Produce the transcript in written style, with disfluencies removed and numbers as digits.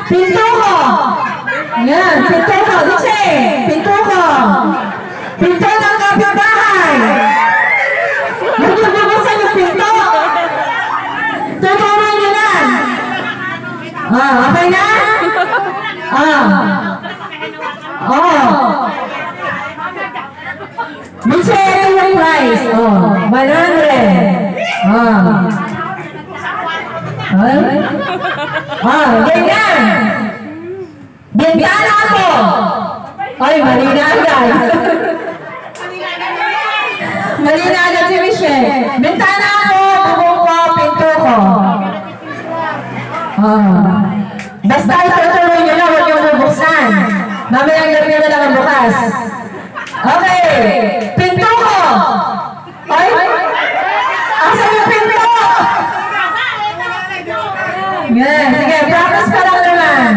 Pinto ko. Yan, pinto ko. Dice, pinto ko. Pinto ng kapitbahay. Huwag niyo bubuksan yung pinto. Tutuloy niyo na. Okay na? Dice, ito yung price. 100. Ganyan. Bintana ko. Ay, mali na agad. Mali na agad si Michelle. Bintana ko, bubong ko, pinto ko. Basta itutuloy nyo lang, huwag yung bubuksan. Mamayang gabi na lang ang bukas. Okay. Pinto ko. Ay, asan yung pinto? Yes, sige, practice ka lang naman.